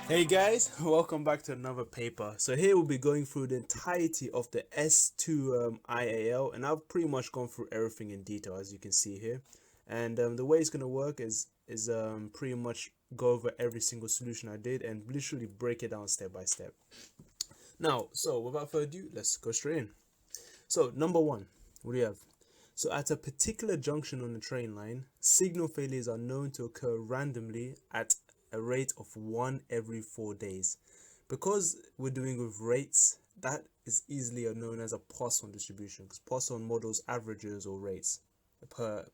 Hey guys, welcome back to another paper. So here we'll be going through the entirety of the S2 IAL, and I've pretty much gone through everything in detail as you can see here. And the way it's going to work is pretty much go over every single solution I did and literally break it down step by step. Now, so without further ado, let's go straight in. So number one, what do you have? So at a particular junction on the train line, signal failures are known to occur randomly at a rate of 1 every 4 days. Because we're doing with rates, that is easily known as a Poisson distribution, because Poisson models averages or rates per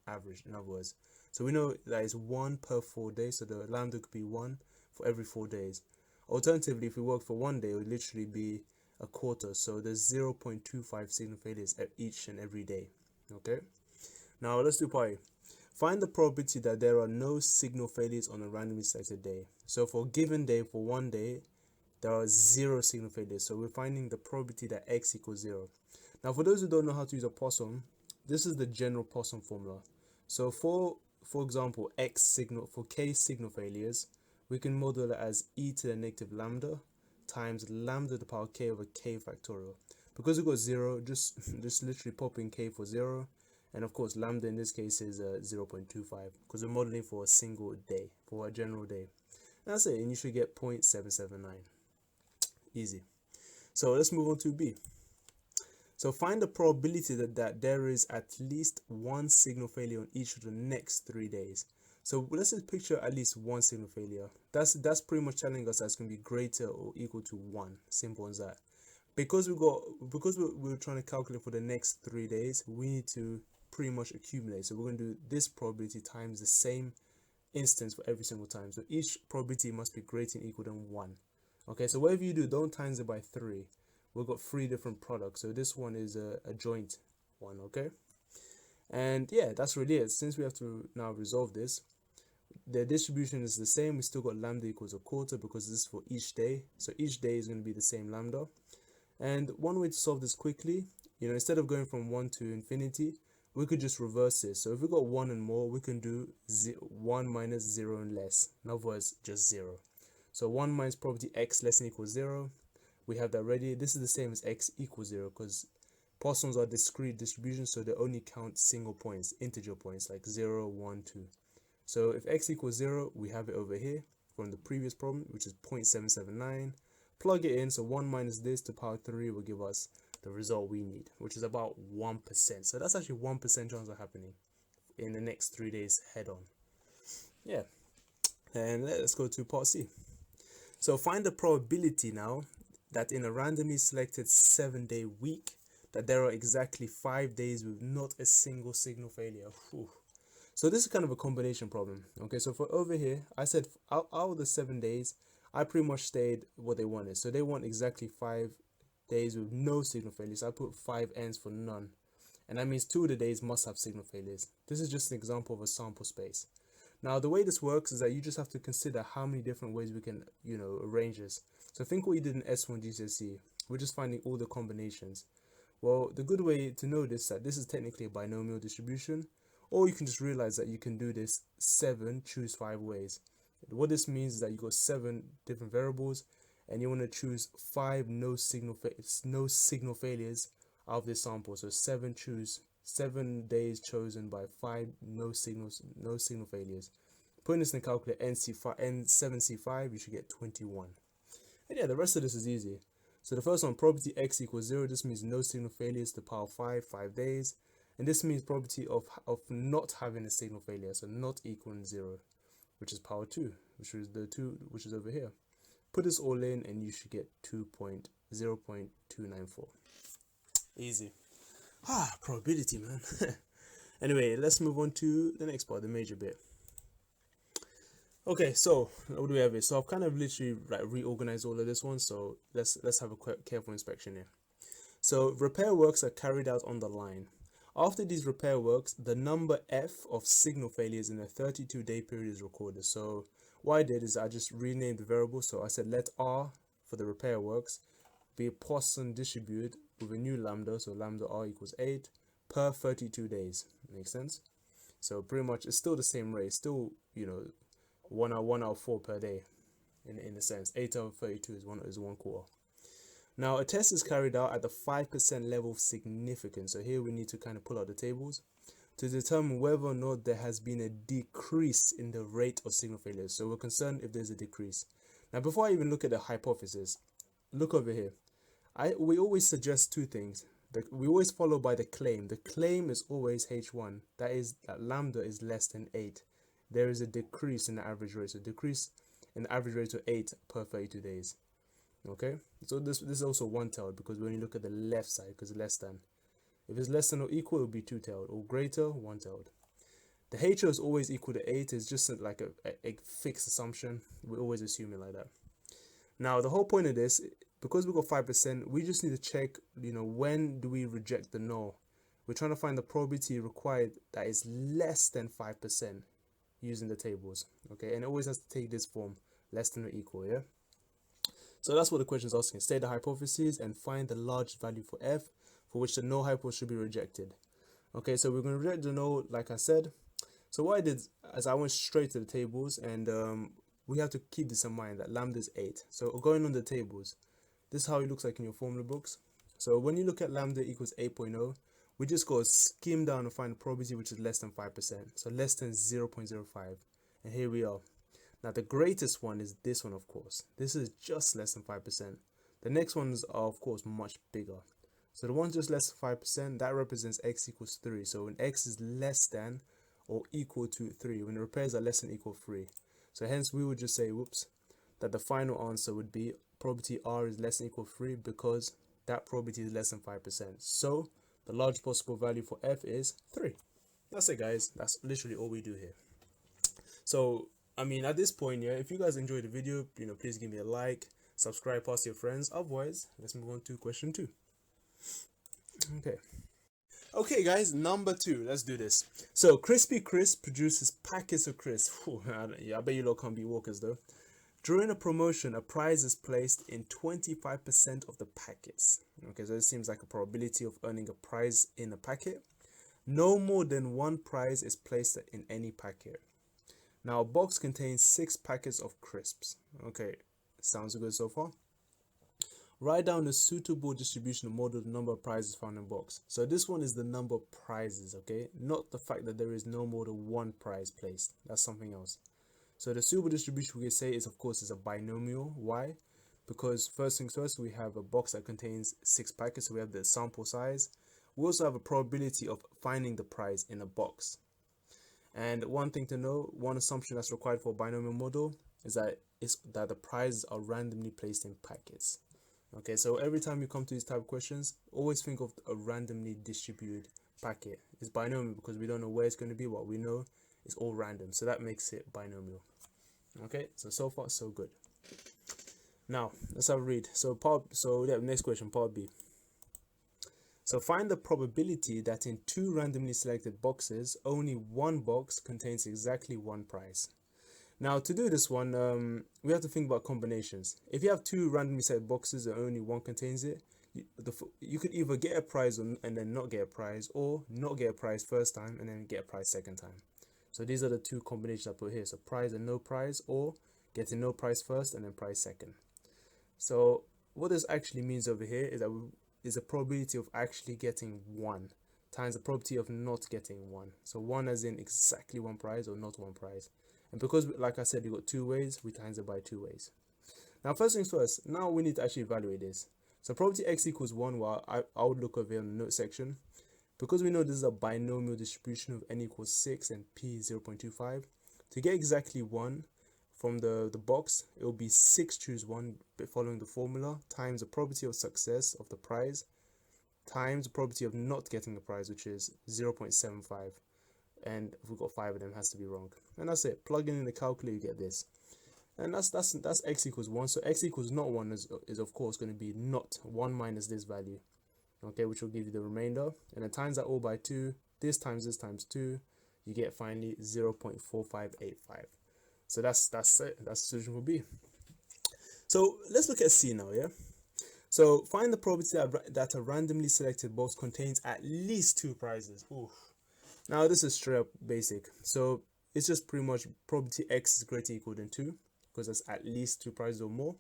average, in other words. So we know that is 1 per 4 days, so the lambda could be 1 for every 4 days. Alternatively, if we work for 1 day, it would literally be a quarter, so there's 0.25 signal failures each and every day. Okay, now let's do pi. Find the probability that there are no signal failures on a randomly selected day. So for a given day, for 1 day, there are 0 signal failures. So we're finding the probability that x equals 0. Now for those who don't know how to use a Poisson, this is the general Poisson formula. So for example, x signal, for k signal failures, we can model it as e to the negative lambda times lambda to the power k over k factorial. Because we've got 0, just literally pop in k for 0. And of course, lambda in this case is 0.25 because we're modeling for a single day, for a general day. And that's it, and you should get 0.779. Easy. So let's move on to B. So find the probability that there is at least one signal failure on each of the next 3 days. So let's just picture at least one signal failure. That's pretty much telling us that it's going to be greater or equal to 1. Simple as that. Because we're trying to calculate for the next 3 days, we need to pretty much accumulate. So we're going to do this probability times the same instance for every single time. So each probability must be greater than equal than 1. Okay, so whatever you do, don't times it by 3. We've got 3 different products. So this one is a joint one, okay? And yeah, that's really it. Since we have to now resolve this, the distribution is the same. We still got lambda equals a quarter because this is for each day. So each day is going to be the same lambda. And one way to solve this quickly, instead of going from 1 to infinity, we could just reverse this. So if we got 1 and more, we can do 1 minus 0 and less. In other words, just 0. So 1 minus probability x less than equals 0. We have that ready. This is the same as x equals 0 because Poissons are discrete distributions, so they only count single points, integer points like 0, 1, 2. So if x equals 0, we have it over here from the previous problem, which is 0.779. Plug it in, so 1 minus this to power 3 will give us the result we need, which is about 1%. So that's actually 1% chance of happening in the next 3 days head on. Yeah, and let's go to part C. So find the probability now that in a randomly selected 7-day week, that there are exactly 5 days with not a single signal failure. Whew. So this is kind of a combination problem. Okay, so for over here, I said out of the 7 days, I pretty much stayed what they wanted. So they want exactly 5 days with no signal failures. I put 5 n's for none. And that means 2 of the days must have signal failures. This is just an example of a sample space. Now, the way this works is that you just have to consider how many different ways we can, arrange this. So think what you did in S1 GCSE. We're just finding all the combinations. Well, the good way to know this is that this is technically a binomial distribution. Or you can just realize that you can do this 7, choose 5 ways. What this means is that you got 7 different variables and you want to choose 5 no signal failures out of this sample. So 7 days chosen by 5 no signal failures. Putting this in the calculator N7C5, you should get 21. And yeah, the rest of this is easy. So the first one, probability x equals 0, this means no signal failures to the power 5 days. And this means probability of not having a signal failure, so not equaling 0, which is power 2, which is the 2, which is over here. Put this all in and you should get 0.294. Easy. Probability, man. Anyway, let's move on to the next part, the major bit. Okay, so what do we have here? So I've kind of literally reorganized all of this one, so let's have a careful inspection here. So repair works are carried out on the line. After these repair works, the number f of signal failures in a 32-day period is recorded. So what I did is I just renamed the variable. So I said let r for the repair works be a Poisson distributed with a new lambda. So lambda r equals 8 per 32 days. Makes sense? So pretty much it's still the same rate. Still, 1 out of 4 per day. in a sense. 8 over 32 is 1/4. Now a test is carried out at the 5% level of significance. So here we need to kind of pull out the tables to determine whether or not there has been a decrease in the rate of signal failures. So we're concerned if there's a decrease. Now before I even look at the hypothesis, look over here. We always suggest two things. We always follow by the claim. The claim is always H1. That is that lambda is less than 8. There is a decrease in the average rate. So decrease in the average rate to 8 per 32 days. Okay, so this is also one-tailed because when you look at the left side, because less than. If it's less than or equal, it will be two-tailed, or greater, one-tailed. The HO is always equal to 8. It's just like a fixed assumption. We always assume it like that. Now, the whole point of this, because we got 5%, we just need to check, when do we reject the null? We're trying to find the probability required that is less than 5% using the tables. Okay, and it always has to take this form, less than or equal, yeah? So that's what the question is asking. State the hypothesis and find the large value for f for which the null hypothesis should be rejected. Okay, so we're going to reject the null, like I said. So what I did is I went straight to the tables, and we have to keep this in mind that lambda is 8. So going on the tables, this is how it looks like in your formula books. So when you look at lambda equals 8.0, we just go skim down and find the probability which is less than 5%. So less than 0.05. And here we are. Now the greatest one is this one, of course. This is just less than 5%. The next ones are, of course, much bigger. So the one just less than 5%, that represents x equals 3. So when x is less than or equal to 3, when the repairs are less than or equal to 3. So hence we would just say, that the final answer would be probability r is less than or equal to 3 because that probability is less than 5%. So the largest possible value for f is 3. That's it, guys. That's literally all we do here. So I mean, at this point, yeah, if you guys enjoyed the video, please give me a like, subscribe, pass to your friends. Otherwise, let's move on to question 2. Okay, guys, number 2. Let's do this. So, Crispy Crisp produces packets of crisps. I bet you lot can't be walkers, though. During a promotion, a prize is placed in 25% of the packets. Okay, so it seems like a probability of earning a prize in a packet. No more than one prize is placed in any packet. Now, a box contains 6 packets of crisps. Okay, sounds good so far. Write down a suitable distribution model of the number of prizes found in a box. So this one is the number of prizes, okay? Not the fact that there is no more than one prize placed. That's something else. So the suitable distribution we can say is, of course, is a binomial. Why? Because first things first, we have a box that contains 6 packets. So we have the sample size. We also have a probability of finding the prize in a box. And one thing to know, one assumption that's required for a binomial model is that the prizes are randomly placed in packets. Okay, so every time you come to these type of questions, always think of a randomly distributed packet. It's binomial because we don't know where it's going to be. What we know is all random, so that makes it binomial. Okay, so far so good. Now let's have a read. Next question, part B. So find the probability that in 2 randomly selected boxes, only one box contains exactly one prize. Now to do this one, we have to think about combinations. If you have 2 randomly selected boxes and only one contains it, you could either get a prize and then not get a prize, or not get a prize first time and then get a prize second time. So these are the 2 combinations I put here. So prize and no prize, or getting no prize first and then prize second. So what this actually means over here is that is a probability of actually getting 1 times the probability of not getting 1. So 1 as in exactly one prize or not one prize. And because, like I said, you got 2 ways, we times it by 2 ways. Now first things first, now we need to actually evaluate this. So probability x equals 1, well, I would look over here in the note section. Because we know this is a binomial distribution of n equals 6 and p 0.25, to get exactly 1 from the box, it will be 6 choose 1 following the formula times the probability of success of the prize times the probability of not getting the prize, which is 0.75. And if we've got 5 of them, it has to be wrong. And that's it. Plug in the calculator, you get this. And that's x equals 1. So x equals not 1 is of course going to be not 1 minus this value. Okay, which will give you the remainder. And then times that all by 2. This times 2. You get finally 0.4585. So that's it. That's the solution for B. So let's look at C now, yeah? So find the probability that a randomly selected box contains at least 2 prizes. Oof. Now this is straight up basic. So it's just pretty much probability x is greater or equal than 2. because that's at least 2 prizes or more.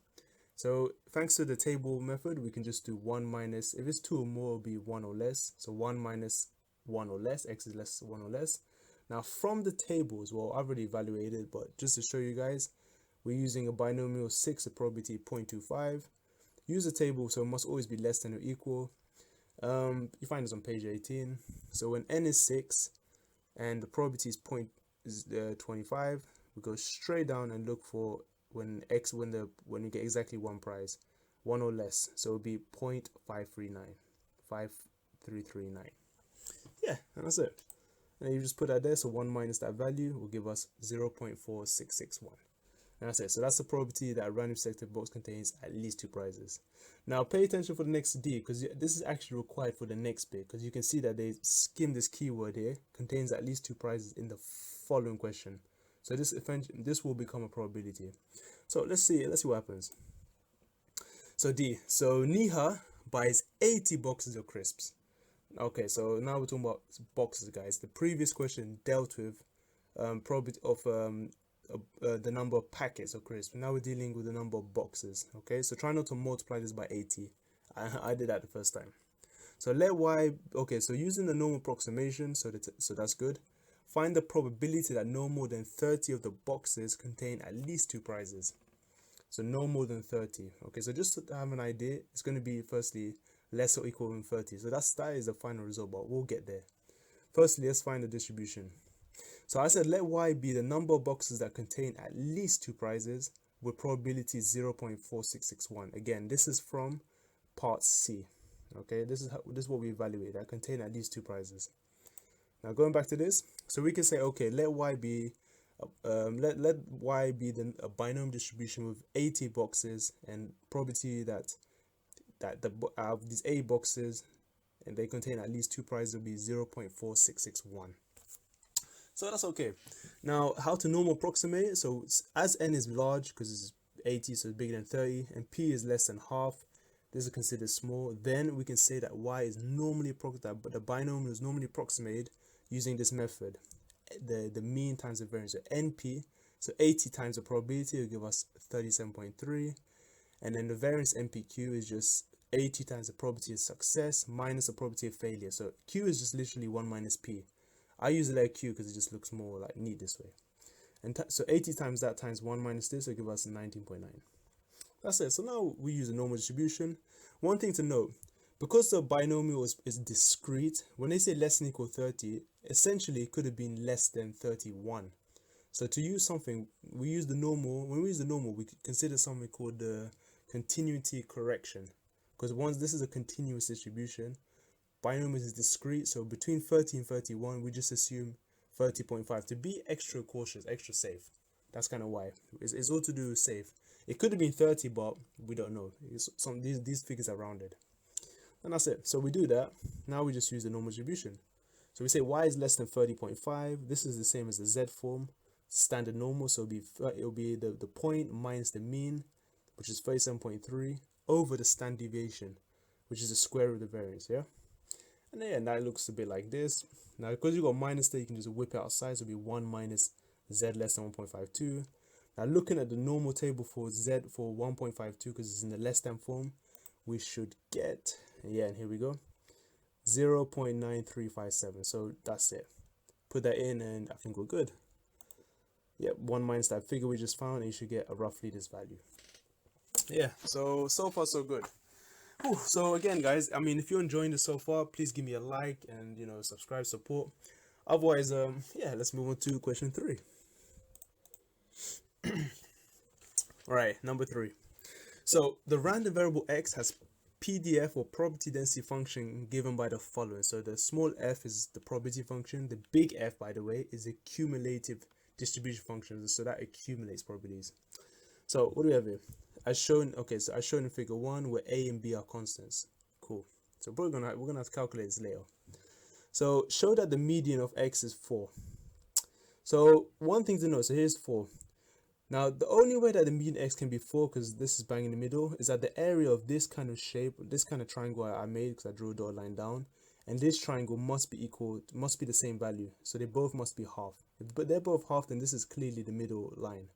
So thanks to the table method, we can just do 1 minus, if it's 2 or more, it'll be 1 or less. So 1 minus 1 or less, x is less 1 or less. Now from the table as well, I've already evaluated, but just to show you guys, we're using a binomial 6, a probability 0.25. Use the table, so it must always be less than or equal. You find this on page 18. So when n is 6 and the probability is 25, we go straight down and look for when you get exactly 1 prize, 1 or less. So it'll be 0.539, 5339. Yeah, and that's it. And you just put that there, so 1 minus that value will give us 0.4661. And that's it. So that's the probability that a random selected box contains at least 2 prizes. Now pay attention for the next D, because this is actually required for the next bit, because you can see that they skim this keyword here, contains at least 2 prizes in the following question. So this will become a probability. So let's see what happens. So D, so Niha buys 80 boxes of crisps. Okay, so now we're talking about boxes, guys. The previous question dealt with probability of the number of packets of crisps. Now we're dealing with the number of boxes. Okay, so try not to multiply this by 80. I did that the first time. So let y, okay, so using the normal approximation, so that's good. Find the probability that no more than 30 of the boxes contain at least 2 prizes. So no more than 30. Okay, so just to have an idea, it's going to be firstly less or equal than 30. So that is the final result, but we'll get there. Firstly, let's find the distribution. So I said let y be the number of boxes that contain at least 2 prizes with probability 0.4661. Again, this is from part C. Okay, this is what we evaluate, that contain at least 2 prizes. Now going back to this, so we can say, okay, let y be let y be a binomial distribution with 80 boxes, and probability that these 8 boxes and they contain at least 2 prizes will be 0.4661. So that's okay. Now how to normal approximate? So as n is large, because it's 80, so it's bigger than 30, and p is less than half, this is considered small, then we can say that y is normally approximated, but the binomial is normally approximated using this method, the mean times the variance. So np, so 80 times the probability will give us 37.3, and then the variance npq is just 80 times the probability of success minus the probability of failure. So q is just literally 1 minus p. I use the letter q because it just looks more like neat this way. And so 80 times that times 1 minus this will give us 19.9. That's it. So now we use a normal distribution. One thing to note, because the binomial is discrete, when they say less than or equal 30, essentially it could have been less than 31. So to use something, we use the normal. When we use the normal, we consider something called the continuity correction. Because once this is a continuous distribution, binomial is discrete, so between 30 and 31, we just assume 30.5 to be extra cautious, extra safe. That's kind of why. It's all to do with safe. It could have been 30, but we don't know. These figures are rounded. And that's it. So we do that. Now we just use the normal distribution. So we say y is less than 30.5. This is the same as the z form, standard normal. So it'll be the point minus the mean, which is 37.3, over the standard deviation, which is the square root of the variance. Yeah. And then that looks a bit like this. Now because you got minus there, you can just whip it outside. So it'll be 1 minus z less than 1.52. Now looking at the normal table for z for 1.52, because it's in the less than form, we should get, yeah, and here we go, 0.9357. So that's it. Put that in and I think we're good. Yep, 1 minus that figure we just found, and you should get roughly this value. Yeah, so far so good. Whew. So again, guys, I mean, if you're enjoying this so far, please give me a like and, you know, subscribe, support. Otherwise, yeah, let's move on to question 3. All right, number 3. So the random variable x has PDF or probability density function given by the following. So the small f is the probability function. The big F, by the way, is a cumulative distribution function. So that accumulates probabilities. So what do we have here? As shown, okay, so as shown in figure 1, where a and b are constants. Cool. So we're gonna have to calculate this later. So show that the median of x is 4. So one thing to know, so here's 4. Now the only way that the median x can be 4, because this is bang in the middle, is that the area of this kind of shape, this kind of triangle I made, because I drew a dotted line down, and this triangle must be the same value. So they both must be half. But they're both half, then this is clearly the middle line.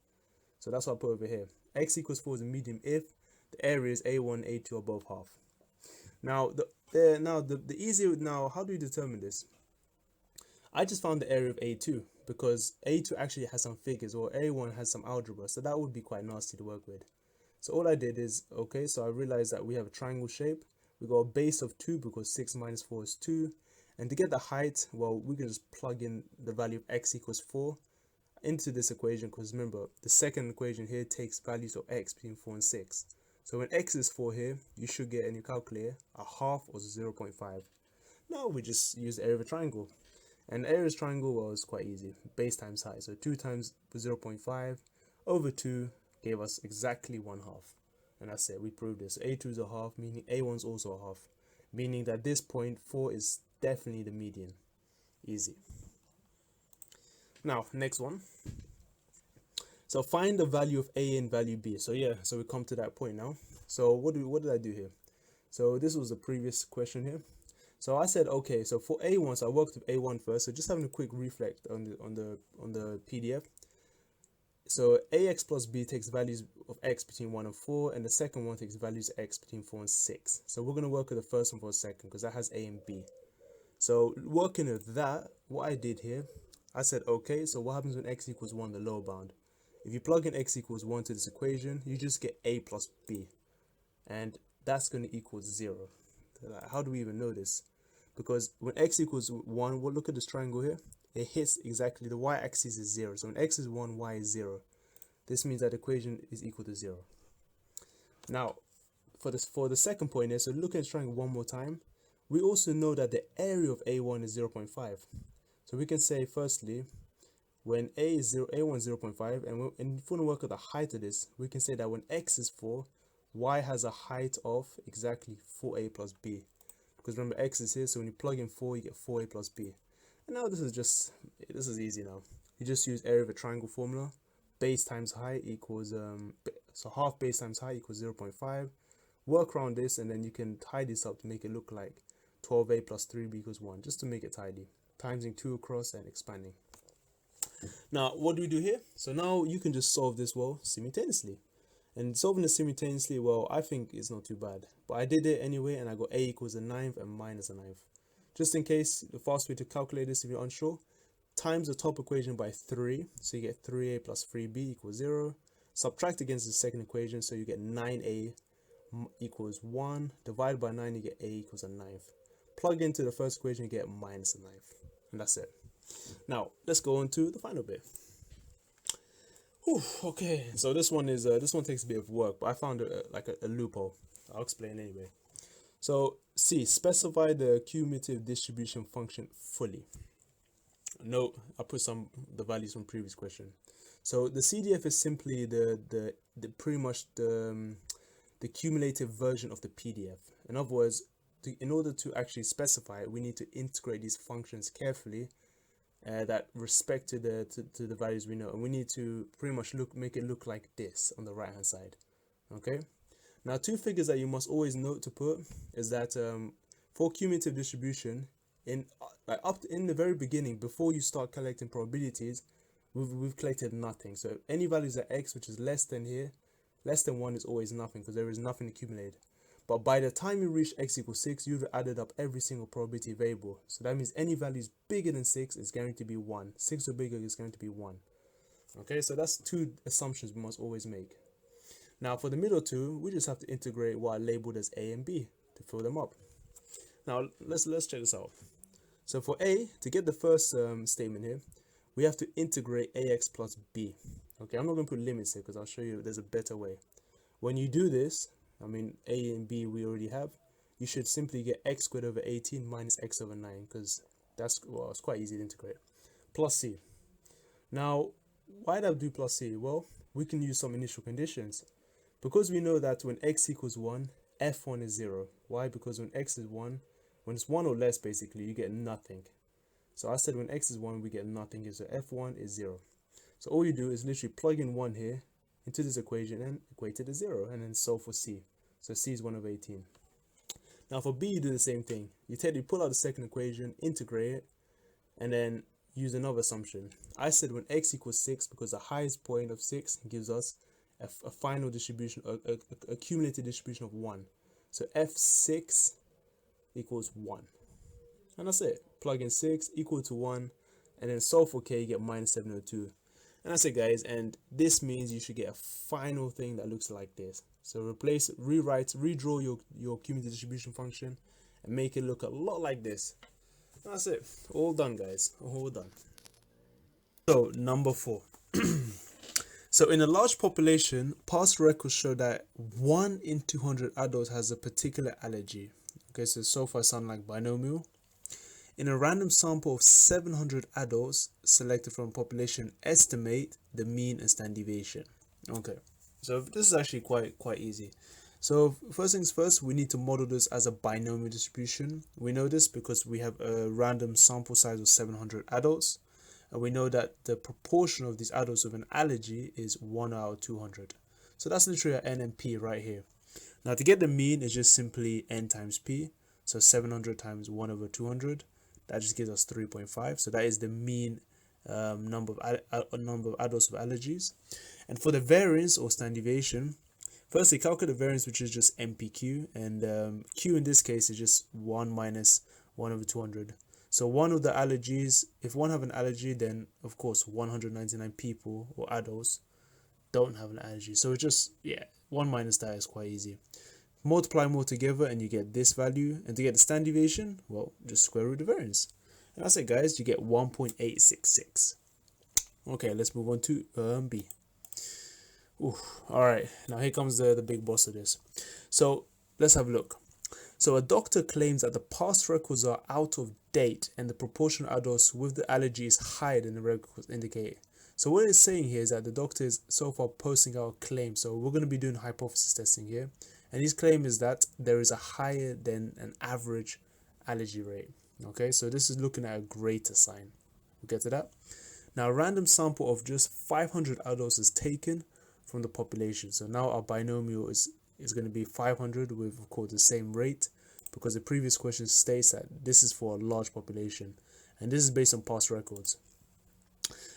So that's what I put over here. X equals 4 is a medium if the area is A1, A2 or both half. Now the easier, now how do you determine this? I just found the area of A2 because A2 actually has some figures, or A1 has some algebra, so that would be quite nasty to work with. So all I did is, okay, so I realized that we have a triangle shape. We got a base of 2 because 6 minus 4 is 2. And to get the height, well, we can just plug in the value of x equals 4 into this equation, because remember, the second equation here takes values of x between 4 and 6. So when x is 4 here, you should get in your calculator a half or 0.5. Now we just use the area of a triangle. And the area of a triangle, well, is quite easy. Base times height. So 2 times 0.5 over 2 gave us exactly 1/2. And that's it. We proved this. A2 is a half, meaning A1 is also a half. Meaning that this point 4 is definitely the median. Easy. Now, next one. So find the value of A and value B. So yeah, so we come to that point now. So what did I do here? So this was the previous question here. So I said, okay, so for A1, so I worked with A1 first. So just having a quick reflect on the PDF. So AX plus B takes values of X between 1 and 4, and the second one takes values of X between 4 and 6. So we're going to work with the first one for a second because that has A and B. So working with that, what I did here, I said, okay, so what happens when X equals 1, the lower bound? If you plug in X equals 1 to this equation, you just get A plus B. And that's going to equal 0. How do we even know this? Because when X equals 1, we'll look at this triangle here. It hits exactly, the y-axis is 0. So when X is 1, Y is 0. This means that the equation is equal to 0. Now, for the second point here, so look at this triangle one more time. We also know that the area of A1 is 0.5. So we can say, firstly, when A1 is 0.5, and if we want to work out the height of this, we can say that when X is 4, Y has a height of exactly 4A plus B. Because remember, X is here, so when you plug in 4, you get 4A plus B. And now this is easy now. You just use area of a triangle formula. Base times height equals, so half base times height equals 0.5. Work around this, and then you can tie this up to make it look like 12A plus 3B equals 1, just to make it tidy. Timesing 2 across and expanding. Now, what do we do here? So now you can just solve this, well, simultaneously. And solving this simultaneously, well, I think it's not too bad. But I did it anyway, and I got A equals a 9th and minus a 9th. Just in case, the fast way to calculate this if you're unsure, times the top equation by 3. So you get 3A plus 3B equals 0. Subtract against the second equation, so you get 9A equals 1. Divided by 9, you get A equals a 9th. Plug into the first equation, you get minus a 9th. And that's it. Now, let's go on to the final bit. Whew, okay, so this one takes a bit of work, but I found a loophole. I'll explain anyway. So C, specify the cumulative distribution function fully. Note, I put the values from previous question. So the CDF is simply the pretty much the cumulative version of the PDF. In other words, in order to actually specify it, we need to integrate these functions carefully that respect to the values we know, and we need to pretty much make it look like this on the right hand side. Okay. Now, two figures that you must always note to put is that for cumulative distribution, in the very beginning, before you start collecting probabilities, we've collected nothing. So any values at x which is less than here, less than 1 is always nothing because there is nothing accumulated. But by the time you reach x equals 6, you've added up every single probability variable. So that means any values bigger than 6 is going to be 1. 6 or bigger is going to be 1. Okay, so that's two assumptions we must always make. Now for the middle two, we just have to integrate what I labeled as A and B to fill them up. Now let's check this out. So for A, to get the first statement here, we have to integrate AX plus B. Okay, I'm not going to put limits here because I'll show you there's a better way. When you do this, I mean A and B we already have, you should simply get x squared over 18 minus x over 9 because it's quite easy to integrate. Plus C. Now, why did I do plus C? Well, we can use some initial conditions. Because we know that when x equals 1, f1 is 0. Why? Because when x is 1, when it's 1 or less basically, you get nothing. So I said when x is 1, we get nothing here, so f1 is 0. So all you do is literally plug in 1 here into this equation and equate it to 0, and then solve for C. So C is 1 over 18. Now for B, you do the same thing. You pull out the second equation, integrate it, and then use another assumption. I said when x equals 6, because the highest point of 6 gives us a final distribution, a cumulative distribution of 1. So f6 equals 1. And that's it. Plug in 6 equal to 1, and then solve for k, you get minus 702. And that's it, guys. And this means you should get a final thing that looks like this. So redraw your cumulative distribution function and make it look a lot like this. That's it. All done, guys. All done. So number 4. So in a large population, past records show that 1 in 200 adults has a particular allergy. Okay, so far sound like binomial. In a random sample of 700 adults selected from population, estimate the mean and standard deviation. Okay, so this is actually quite easy. So first things first, we need to model this as a binomial distribution. We know this because we have a random sample size of 700 adults. And we know that the proportion of these adults with an allergy is 1 out of 200. So that's literally an N and P right here. Now to get the mean is just simply N times P. So 700 times 1 over 200. That just gives us 3.5. So that is the mean number of adults with allergies. And for the variance or standard deviation, firstly calculate the variance, which is just MPQ. And Q in this case is just 1 minus 1 over 200. So one of the allergies, if one have an allergy, then of course 199 people or adults don't have an allergy. So it's just, yeah, 1 minus that is quite easy. Multiply them all together and you get this value. And to get the standard deviation, well, just square root the variance. And that's it, guys. You get 1.866. Okay, let's move on to B. Ooh, all right, now here comes the big boss of this. So let's have a look. So a doctor claims that the past records are out of date and the proportion of adults with the allergy is higher than the records indicate. So what it's saying here is that the doctor is so far posting out a claim. So we're going to be doing hypothesis testing here. And his claim is that there is a higher than an average allergy rate. Okay, so this is looking at a greater sign. We'll get to that. Now a random sample of just 500 adults is taken from the population. So now our binomial is going to be 500 with, of course, the same rate, because the previous question states that this is for a large population and this is based on past records.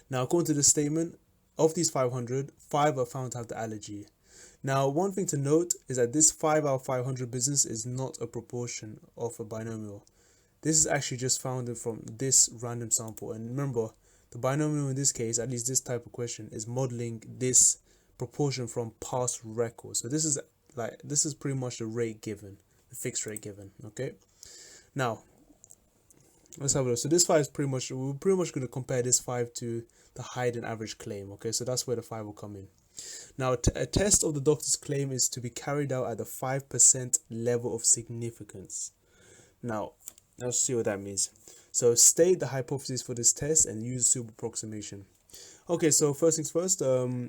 Now according to this statement, of these 500, 5 are found to have the allergy. Now one thing to note is that this 5 out of 500 business is not a proportion of a binomial. This is actually just founded from this random sample. And remember, the binomial in this case, at least this type of question, is modeling this proportion from past records. So this is pretty much the rate given, the fixed rate given. Okay, now let's have a look. So this 5 is we're pretty much going to compare this 5 to the higher than average claim. Okay, so that's where the 5 will come in. Now a test of the doctor's claim is to be carried out at the 5% level of significance. Now let's see what that means. So state the hypothesis for this test and use suitable approximation. Okay, so first things first,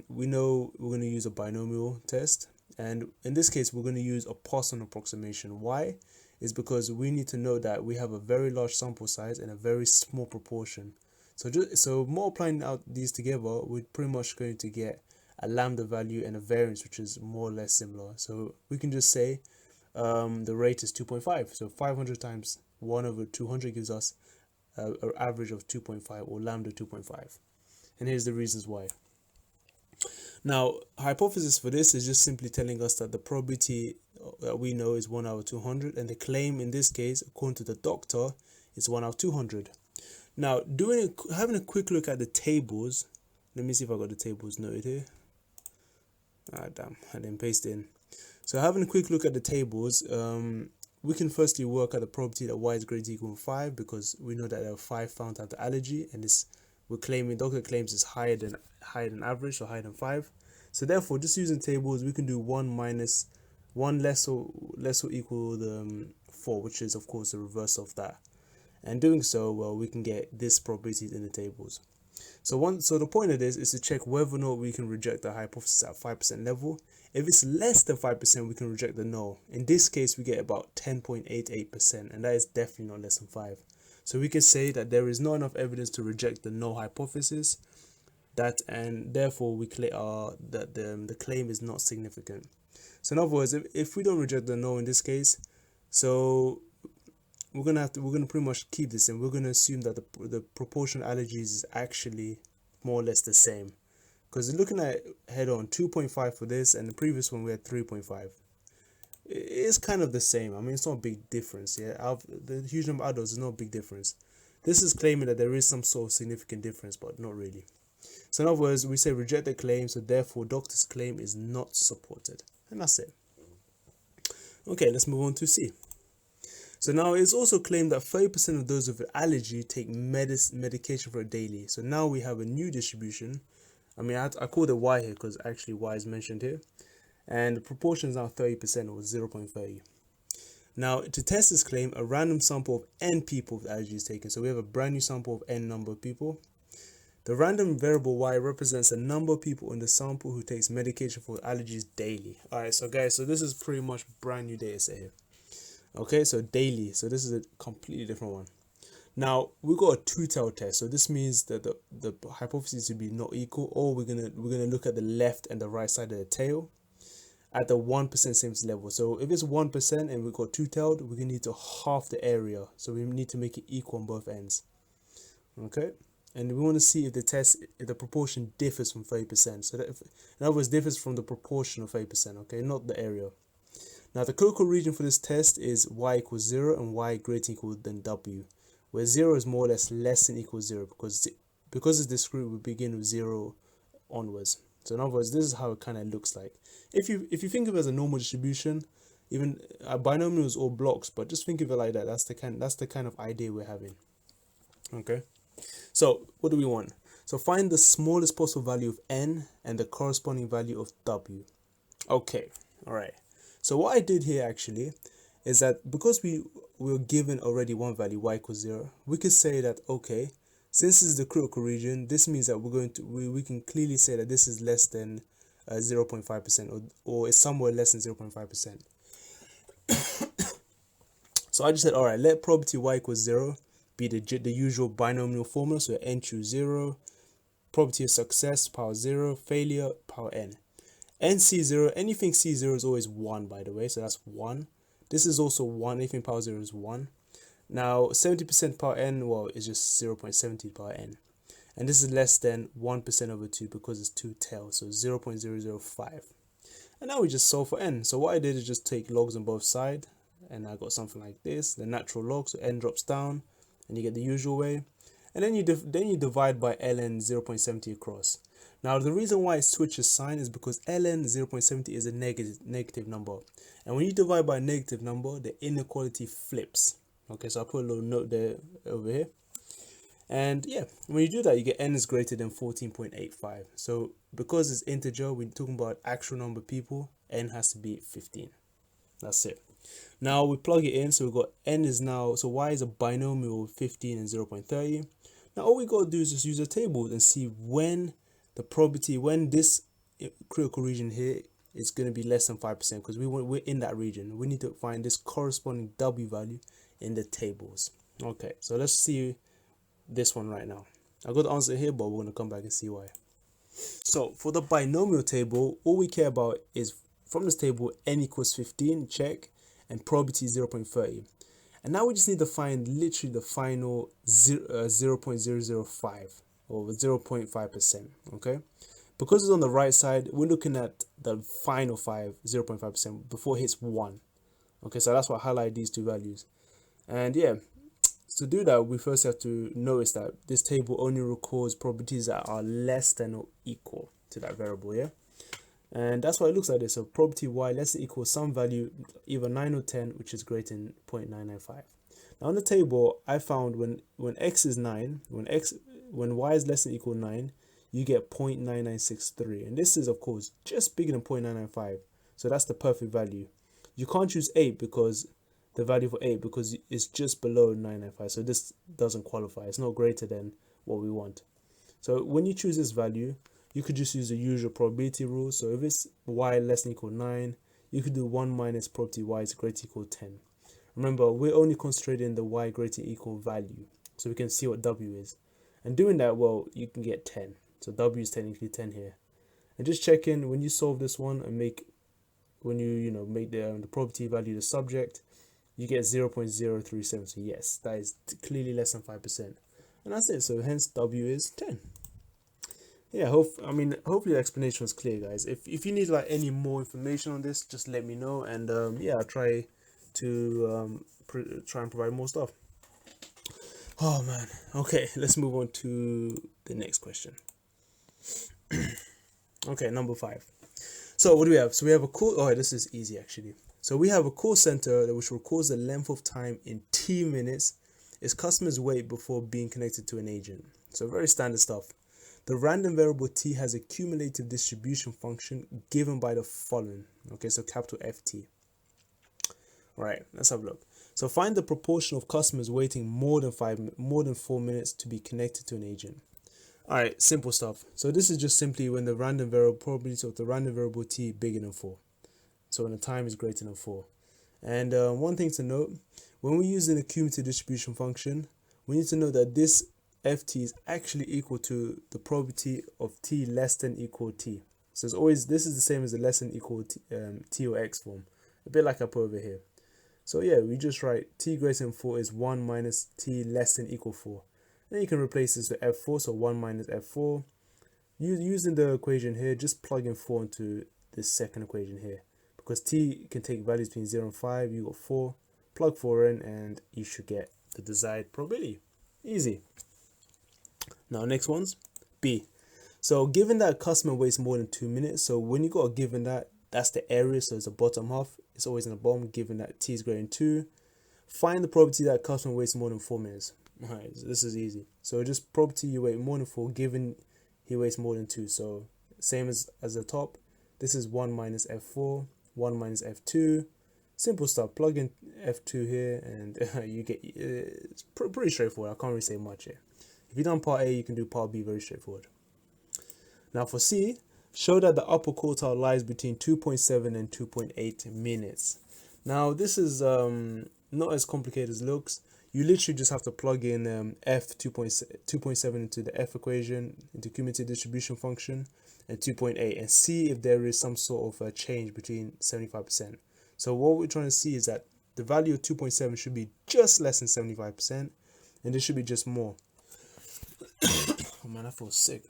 we know we're going to use a binomial test, and in this case we're going to use a Poisson approximation. Why? Is because we need to know that we have a very large sample size and a very small proportion. So multiplying out these together, we're pretty much going to get a lambda value and a variance which is more or less similar. So we can just say the rate is 2.5. So 500 times 1 over 200 gives us an average of 2.5, or lambda 2.5. And here's the reasons why. Now, hypothesis for this is just simply telling us that the probability that we know is 1 out of 200, and the claim in this case, according to the doctor, is 1 out of 200. Now, having a quick look at the tables. Let me see if I got the tables noted here. Ah, damn, I didn't paste it in. So having a quick look at the tables, we can firstly work out the probability that y is greater than or equal to 5, because we know that there are 5 found to have the allergy, and this doctor claims is higher than average, or higher than 5. So therefore, just using tables, we can do 1 minus 1 less or equal to 4, which is of course the reverse of that. And doing so, well, we can get this probability in the tables. So the point of this is to check whether or not we can reject the hypothesis at 5% level. If it's less than 5%, we can reject the null. In this case, we get about 10.88%, and that is definitely not less than 5. So we can say that there is not enough evidence to reject the null hypothesis, and therefore we claim that the claim is not significant. So in other words, if we don't reject the null in this case, so we're gonna pretty much keep this, and we're gonna assume that the proportion of allergies is actually more or less the same, because looking at head on 2.5 for this, and the previous one we had 3.5. It's kind of the same. I mean, it's not a big difference. Yeah, out of the huge number of adults is not a big difference. This is claiming that there is some sort of significant difference, but not really. So in other words, we say reject the claim, so therefore doctor's claim is not supported, and that's it. Okay, let's move on to C. So now it's also claimed that 30% of those with an allergy take medication for it daily. So now we have a new distribution. I mean, I called it Y here because actually Y is mentioned here. And the proportion is now 30% or 0.30. Now, to test this claim, a random sample of n people with allergy is taken. So we have a brand new sample of n number of people. The random variable Y represents the number of people in the sample who takes medication for allergies daily. Alright, so guys, so this is pretty much brand new data set here. Okay, so daily. So this is a completely different one. Now, we got a two-tailed test. So this means that the hypothesis would be not equal, or we're gonna look at the left and the right side of the tail at the 1% sameness level. So if it's 1% and we got two-tailed, we're gonna need to half the area. So we need to make it equal on both ends. Okay, and we want to see if the proportion differs from 30%. So that in other words, differs from the proportion of 30%. Okay, not the area. Now the critical region for this test is Y equals 0 and Y greater equal than W, where 0 is more or less than equal 0 because it's discrete. We begin with 0 onwards. So in other words, this is how it kind of looks like. If you think of it as a normal distribution, even binomials or blocks, but just think of it like that. That's the kind of idea we're having. Okay. So what do we want? So find the smallest possible value of n and the corresponding value of w. Okay. All right. So what I did here actually is that because we were given already one value, Y equals 0, we could say that, okay, since this is the critical region, this means that we can clearly say that this is less than 0.5% or it's somewhere less than 0.5%. So I just said, all right, let probability Y equals 0 be the usual binomial formula. So n choose 0, probability of success, power 0, failure, power n. N C0, anything C0 is always 1, by the way, so that's 1. This is also 1, anything power 0 is 1. Now, 70% power n, well, is just 0.70 power n. And this is less than 1% over 2 because it's 2 tails, so 0.005. And now we just solve for n. So what I did is just take logs on both sides, and I got something like this, the natural log, so n drops down, and you get the usual way. And then you divide by ln 0.70 across. Now, the reason why it switches sign is because ln 0.70 is a negative number. And when you divide by a negative number, the inequality flips. Okay, so I'll put a little note there over here. And yeah, when you do that, you get n is greater than 14.85. So because it's integer, we're talking about actual number of people, n has to be 15. That's it. Now we plug it in, so we've got n is now, so y is a binomial of 15 and 0.30. Now all we got to do is just use a table and see when the probability, when this critical region here is going to be less than 5%, because we're in that region. We need to find this corresponding w value in the tables. Okay, so let's see this one right now. I got the answer here, but we're going to come back and see why. So for the binomial table, all we care about is from this table n equals 15, check, and probability 0.30. And now we just need to find literally the final 0.005 or 0.5%. Okay, because it's on the right side, we're looking at the final 0.5% before it hits 1. Okay, so that's why I highlight these two values. And yeah, to do that, we first have to notice that this table only records probabilities that are less than or equal to that variable. Yeah, and that's why it looks like this. So probability y less than or equal some value, either 9 or 10, which is greater than 0.995. Now on the table, I found when x is 9, when y is less than or equal 9, you get 0.9963, and this is of course just bigger than 0.995. So that's the perfect value. You can't choose 8 because the value for 8 because it's just below 995. So this doesn't qualify. It's not greater than what we want. So when you choose this value, you could just use the usual probability rule. So if it's y less than or equal 9, you could do 1 minus probability y is greater than or equal 10. Remember, we're only concentrating the y greater than or equal value, so we can see what w is. And doing that, well, you can get 10. So w is technically 10 here. And just check in when you solve this one and make the probability value the subject, you get 0.037. So yes, that is clearly less than 5%. And that's it. So hence W is 10. Yeah, hopefully the explanation was clear, guys. If you need like any more information on this, just let me know, and yeah, I'll try to try and provide more stuff. Oh man. Okay, let's move on to the next question. Okay, number 5. So what do we have? So we have a call. Oh, this is easy actually. So we have a call center which records the length of time in T minutes its customers wait before being connected to an agent. So very standard stuff. The random variable T has a cumulative distribution function given by the following. Okay, so capital FT. All right, let's have a look. So find the proportion of customers waiting more than 4 minutes to be connected to an agent. All right, simple stuff. So this is just simply when the random variable probability of the random variable T bigger than 4. So when the time is greater than 4. And one thing to note, when we're using the cumulative distribution function, we need to know that this ft is actually equal to the probability of t less than equal t. So it's always, this is the same as the less than equal t or x form, a bit like I put over here. So yeah, we just write t greater than 4 is 1 minus t less than equal 4. Then you can replace this with f4, so 1 minus f4. Using the equation here, just plug in 4 into this second equation here. Because t can take values between 0 and 5, you got 4. Plug 4 in and you should get the desired probability. Easy. Now next one's B. So given that a customer waits more than 2 minutes, so when you got a given that, that's the area, so it's the bottom half. It's always in the bottom, given that t is greater than 2. Find the probability that a customer waits more than 4 minutes. Alright, so this is easy. So just probability you wait more than 4 given he waits more than 2. So same as the top. This is 1 minus f4, 1 minus f2. Simple stuff. Plug in f2 here and you get, it's pretty straightforward. I can't really say much here. If you've done part A, you can do part B, very straightforward. Now for C, show that the upper quartile lies between 2.7 and 2.8 minutes. Now this is not as complicated as it looks. You literally just have to plug in f 2.7 into the f equation, into cumulative distribution function, and 2.8, and see if there is some sort of a change between 75%. So what we're trying to see is that the value of 2.7 should be just less than 75%, and this should be just more. Oh man, I feel sick.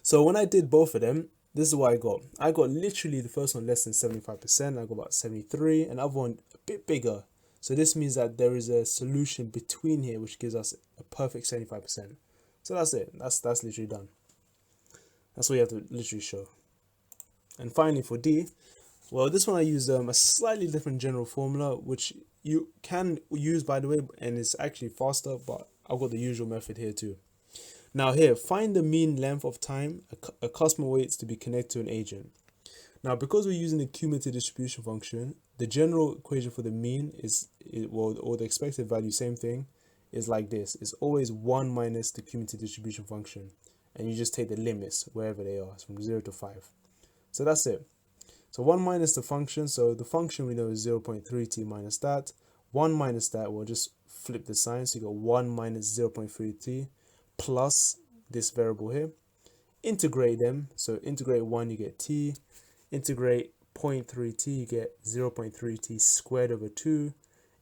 So when I did both of them, this is what I got. I got literally the first one less than 75%. I got about 73, and the other one a bit bigger. So this means that there is a solution between here, which gives us a perfect 75%. So that's it. That's literally done. That's what you have to literally show. And finally for D, well, this one I use a slightly different general formula, which you can use, by the way, and it's actually faster, but I've got the usual method here too. Now here, find the mean length of time a customer waits to be connected to an agent. Now, because we're using the cumulative distribution function, the general equation for the mean is, well, or the expected value, same thing, is like this. It's always 1 minus the cumulative distribution function. And you just take the limits wherever they are, it's from 0 to 5. So that's it. So 1 minus the function, so the function we know is 0.3t minus that. 1 minus that, we'll just flip the sign, so you got 1 minus 0.3t plus this variable here. Integrate them, so integrate 1, you get t. Integrate 0.3t, you get 0.3t squared over 2.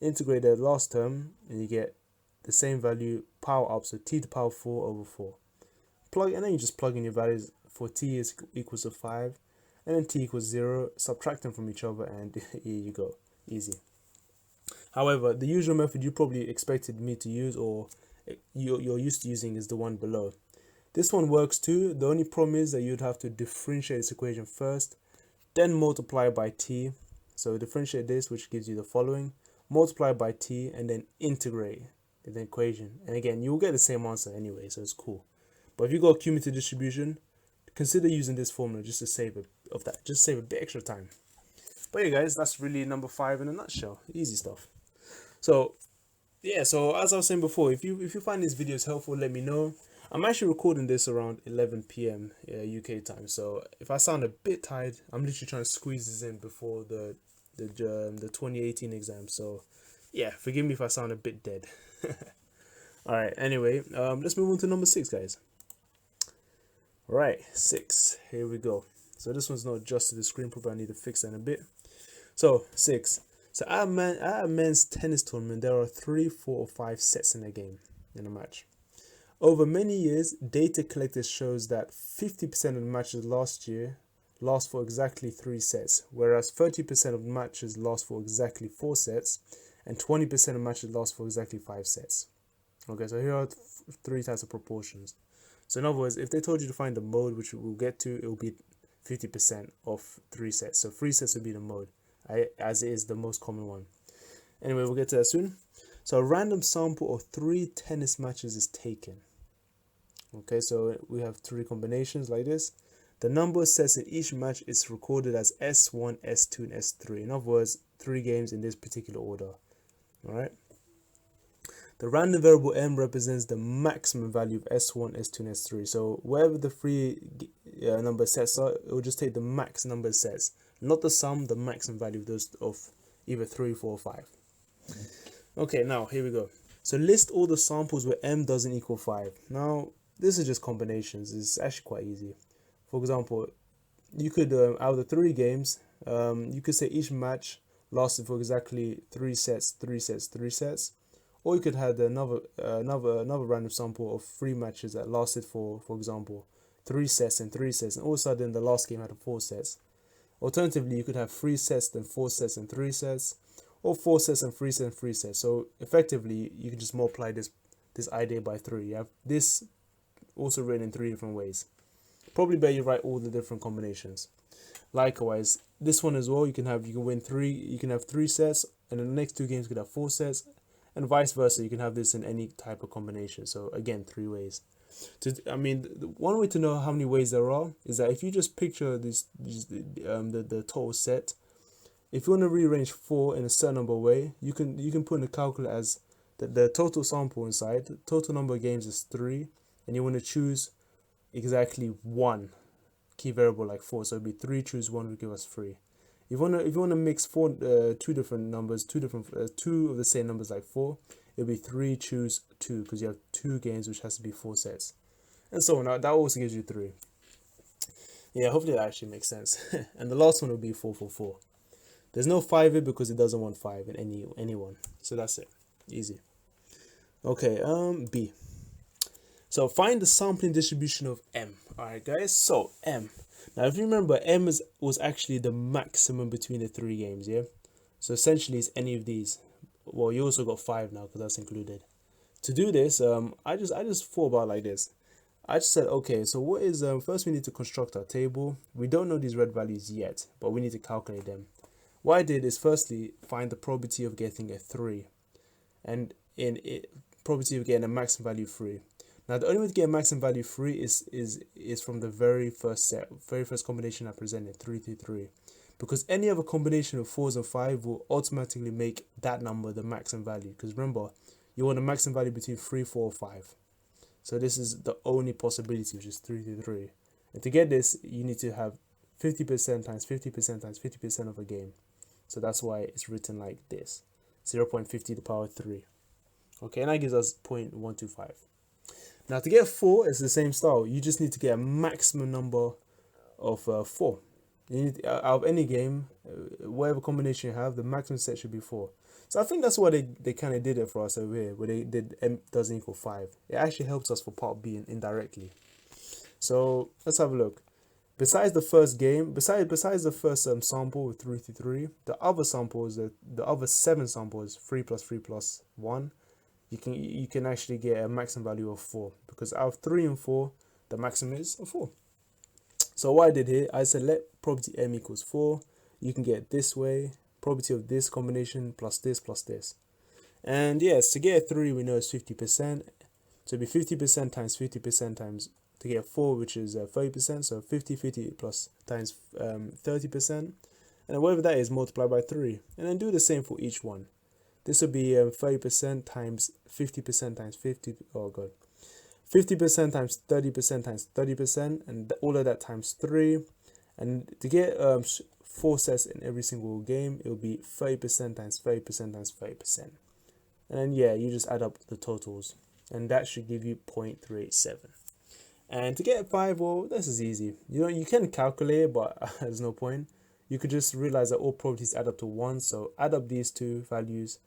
Integrate the last term, and you get the same value, power up, so t to the power 4 over 4. Plug, and then you just plug in your values. For t is equals to 5, and then t equals 0, subtract them from each other, and here you go, easy. However, the usual method you probably expected me to use, or you're used to using, is the one below. This one works too. The only problem is that you'd have to differentiate this equation first, then multiply by t. So differentiate this, which gives you the following, multiply by t, and then integrate the equation. And again, you'll get the same answer anyway, so it's cool. But if you got cumulative distribution, consider using this formula just to save a bit extra time. But yeah, guys, that's really number 5 in a nutshell. Easy stuff. So yeah, so as I was saying before, if you find these videos helpful, let me know. I'm actually recording this around 11 p.m. UK time, so if I sound a bit tired, I'm literally trying to squeeze this in before the 2018 exam. So yeah, forgive me if I sound a bit dead. All right. Anyway, let's move on to number 6, guys. All right, 6. Here we go. So this one's not adjusted to the screen properly. I need to fix that in a bit. So 6. So at a men's tennis tournament, there are 3, 4, or 5 sets in a game, in a match. Over many years, data collected shows that 50% of the matches last year last for exactly 3 sets, whereas 30% of matches last for exactly 4 sets, and 20% of matches last for exactly 5 sets. Okay, so here are 3 types of proportions. So in other words, if they told you to find the mode, which we'll get to, it will be 50% of 3 sets. So 3 sets will be the mode, as it is the most common one. Anyway, we'll get to that soon. So a random sample of 3 tennis matches is taken. Okay, so we have 3 combinations like this. The number of sets in each match is recorded as S1, S2, and S3. In other words, 3 games in this particular order. Alright. The random variable m represents the maximum value of S1, S2, and S3. So wherever the 3 number sets are, it will just take the max number of sets. Not the sum, the maximum value of those of either 3, 4, or 5. Okay, now here we go. So list all the samples where m doesn't equal 5. Now, this is just combinations. It's actually quite easy. For example, you could, out of the 3 games, you could say each match lasted for exactly 3 sets, 3 sets, 3 sets. Or you could have another random sample of 3 matches that lasted for example, 3 sets and 3 sets. And all of a sudden, the last game had 4 sets. Alternatively, you could have 3 sets, then 4 sets and 3 sets. Or 4 sets and 3 sets and 3 sets. So effectively, you can just multiply this idea by 3. You have this also written in 3 different ways. Probably better you write all the different combinations. Likewise, this one as well, you can have 3 sets, and in the next 2 games you could have 4 sets, and vice versa. You can have this in any type of combination. So again, 3 ways. One way to know how many ways there are is that if you just picture the total set, if you want to rearrange 4 in a certain number way, you can put in a calculator as the total sample inside. The total number of games is 3, and you want to choose exactly 1 key variable like 4. So it'd be 3 choose 1 will give us 3. If you want to mix 2 different numbers, 2 of the same numbers like 4, it'll be 3 choose 2 because you have 2 games which has to be 4 sets, and so on. That also gives you 3. Yeah, hopefully that actually makes sense. And the last one will be 4, 4, 4. There's no 5 here because it doesn't want 5 in any one. So that's it. Easy. Okay, B. So find the sampling distribution of m. Alright guys, so m. Now if you remember, m was actually the maximum between the 3 games, yeah? So essentially it's any of these. Well, you also got 5 now because that's included. To do this, I just thought about like this. I just said, okay, so what is, first we need to construct our table. We don't know these red values yet, but we need to calculate them. What I did is firstly find the probability of getting a 3. And probability of getting a maximum value 3. Now the only way to get a maximum value 3 is from the very first combination I presented, 3, 3, 3. Because any other combination of 4s and 5 will automatically make that number the maximum value. Because remember, you want a maximum value between 3, 4, or 5. So this is the only possibility, which is 3, 3, 3. And to get this, you need to have 50% times 50% times 50% of a game. So that's why it's written like this, 0.50 to the power 3. Okay, and that gives us 0.125. Now to get 4, it's the same style. You just need to get a maximum number of 4. You need out of any game, whatever combination you have, the maximum set should be 4. So I think that's why they kind of did it for us over here, where they did m doesn't equal 5. It actually helps us for part B indirectly. So let's have a look. Besides the first game, besides the first sample with 3 through 3, the other samples, the other 7 samples, 3 plus 3 plus 1, you can actually get a maximum value of 4, because out of 3 and 4, the maximum is a 4. So what I did here, I said let probability m equals 4. You can get this way, probability of this combination plus this plus this. And yes, to get a 3, we know it's 50%. So it'd be 50% times 50% times to get 4, which is 30%. So 50, 50 plus times 30%. And whatever that is, multiply by 3. And then do the same for each one. This would be 30% times 50% times 50. Oh god. 50% times 30% times 30. And all of that times 3. And to get 4 sets in every single game, it will be 30% times 30% times 30%. And then yeah, you just add up the totals. And that should give you 0.387. And to get 5, well, this is easy. You can calculate it, but there's no point. you could just realize that all probabilities add up to 1. So add up these two values,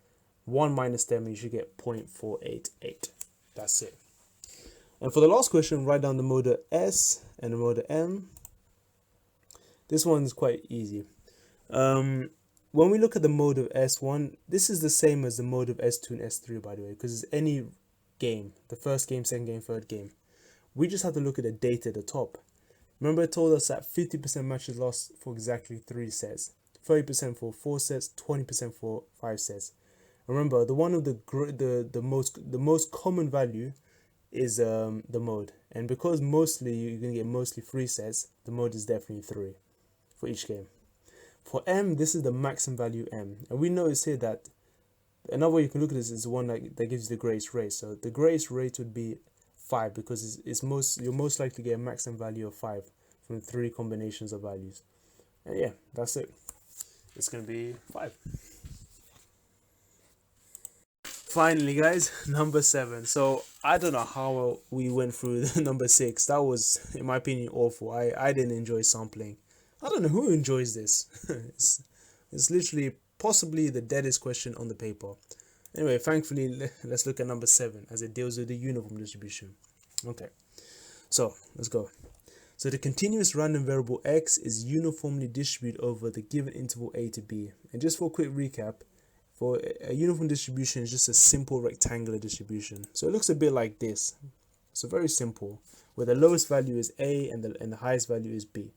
1 minus them, and you should get 0.488. That's it. And for the last question, write down the mode S and the mode M. This one is quite easy. When we look at the mode of S1, this is the same as the mode of S2 and S3, by the way, because it's any game, the first game, second game, third game. We just have to look at the data at the top. Remember, it told us that 50% matches lost for exactly 3 sets, 30% for 4 sets, 20% for 5 sets. Remember, the one of the most common value is the mode, and because mostly you're gonna get mostly 3 sets, the mode is definitely 3 for each game. For M, this is the maximum value M, and we notice here that another way you can look at this is the one that gives you the greatest rate. So the greatest rate would be 5, because you're most likely to get a maximum value of 5 from 3 combinations of values. And yeah, that's it. It's gonna be 5. Finally, guys, number 7. So I don't know how we went through the number 6. That was, in my opinion, awful. I didn't enjoy sampling. I don't know who enjoys this. It's literally possibly the deadest question on the paper. Anyway, thankfully, let's look at number 7 as it deals with the uniform distribution. Okay, so let's go. So the continuous random variable x is uniformly distributed over the given interval a to b. And just for a quick recap, for a uniform distribution is just a simple rectangular distribution. So it looks a bit like this. So very simple, where the lowest value is a and the highest value is b.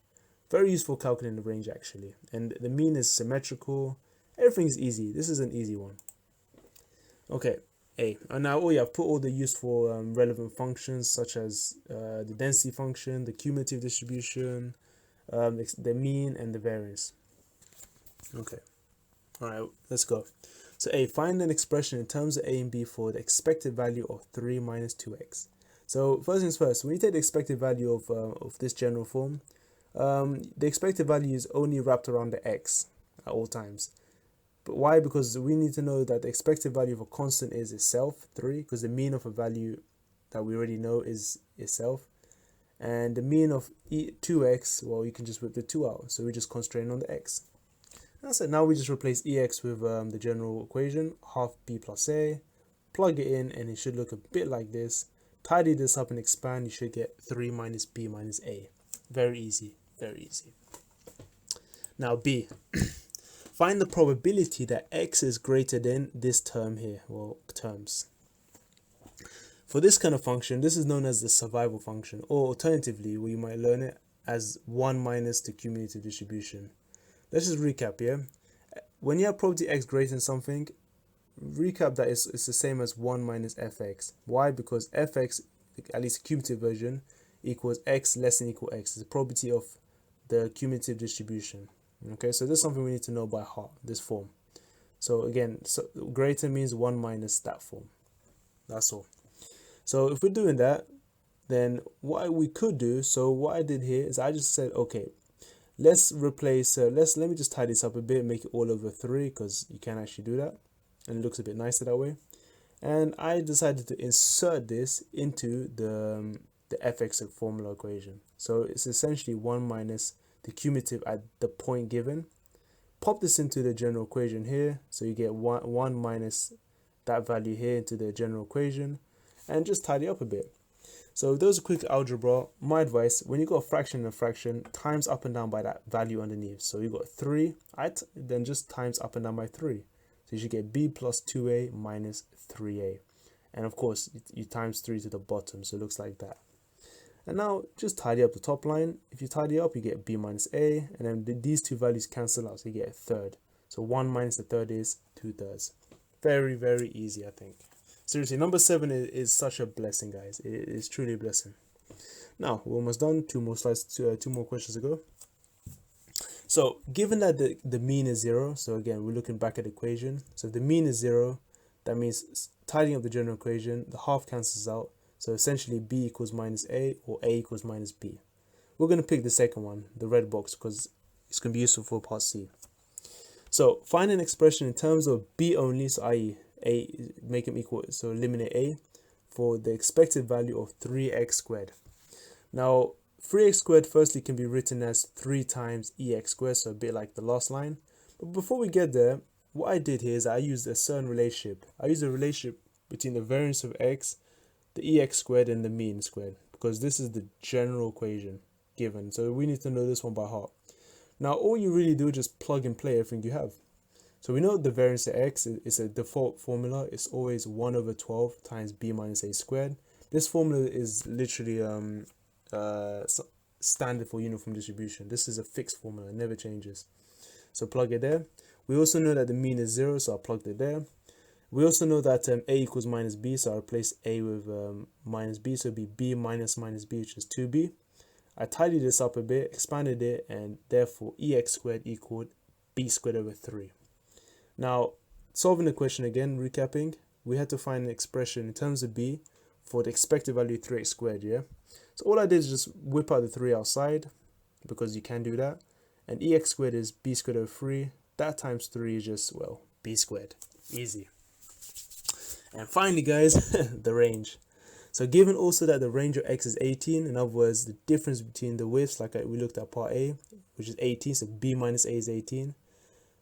Very useful calculating the range actually. And the mean is symmetrical. Everything's easy. This is an easy one. Okay, A. And now, I've put all the useful relevant functions such as the density function, the cumulative distribution, the mean, and the variance. Okay, all right, let's go. So A, find an expression in terms of A and B for the expected value of 3 minus 2x. So first things first, when you take the expected value of this general form, the expected value is only wrapped around the x at all times. But why? Because we need to know that the expected value of a constant is itself, 3, because the mean of a value that we already know is itself. And the mean of 2x, well, you can just whip the 2 out. So we just constrain on the x. That's it. Now we just replace ex with the general equation, half b plus a, plug it in, and it should look a bit like this. Tidy this up and expand, you should get 3 minus b minus a. Very easy, very easy. Now B. Find the probability that x is greater than this term here, well, terms. For this kind of function, this is known as the survival function, or alternatively, we might learn it as 1 minus the cumulative distribution. Let's just recap here. When you have probability x greater than something, recap that it's the same as 1 minus fx. Why? Because fx, at least the cumulative version, equals x less than equal x. It's the probability of the cumulative distribution. Okay, so this is something we need to know by heart, this form. So again, greater means 1 minus that form. That's all. So if we're doing that, then what we could do, so what I did here is I just said, okay, let's replace, let me just tie this up a bit, make it all over 3, because you can actually do that, and it looks a bit nicer that way. And I decided to insert this into the fx formula equation. So it's essentially 1 minus the cumulative at the point given. Pop this into the general equation here, so you get 1 minus that value here into the general equation, and just tidy up a bit. So those are quick algebra. My advice, when you got a fraction and a fraction, times up and down by that value underneath. So you got 3, right? Then just times up and down by 3. So you should get b plus 2a minus 3a. And of course, you times 3 to the bottom, so it looks like that. And now just tidy up the top line. If you tidy up, you get b minus a, and then these two values cancel out, so you get a third. So 1 minus the third is 2/3. Very, very easy, I think. Seriously, number 7 is such a blessing, guys. It is truly a blessing. Now, we're almost done. 2 more slides, 2 more questions to go. So, given that the mean is 0, so again, we're looking back at the equation. So if the mean is 0, that means tidying up the general equation, the half cancels out. So essentially b equals minus a, or a equals minus b. We're going to pick the second one, the red box, because it's going to be useful for part C. So find an expression in terms of b only, so i.e. a, make them equal, so eliminate a, for the expected value of 3x squared. Now, 3x squared firstly can be written as 3 times ex squared, so a bit like the last line. But before we get there, what I did here is I used a certain relationship. I used a relationship between the variance of x, the ex squared, and the mean squared, because this is the general equation given. So we need to know this one by heart. Now all you really do is just plug and play everything you have. So we know the variance of x is a default formula. It's always 1 over 12 times b minus a squared. This formula is literally standard for uniform distribution. This is a fixed formula, it never changes. So plug it there. We also know that the mean is 0, so I plugged it there. We also know that a equals minus b, so I replace a with minus b, so it'll be b minus minus b, which is 2b. I tidied this up a bit, expanded it, and therefore ex squared equaled b squared over 3. Now, solving the question again, recapping, we had to find an expression in terms of b for the expected value 3x squared, yeah? So all I did is just whip out the 3 outside, because you can do that. And ex squared is b squared over 3. That times 3 is just, well, b squared. Easy. And finally, guys, the range. So given also that the range of x is 18, in other words, the difference between the widths, like we looked at part A, which is 18, so b minus a is 18.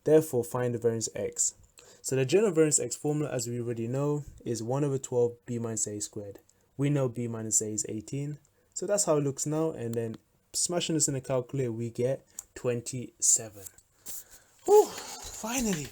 Therefore, find the variance x. So the general variance x formula, as we already know, is 1 over 12 b minus a squared. We know b minus a is 18. So that's how it looks now. And then smashing this in a calculator, we get 27. Whew, finally.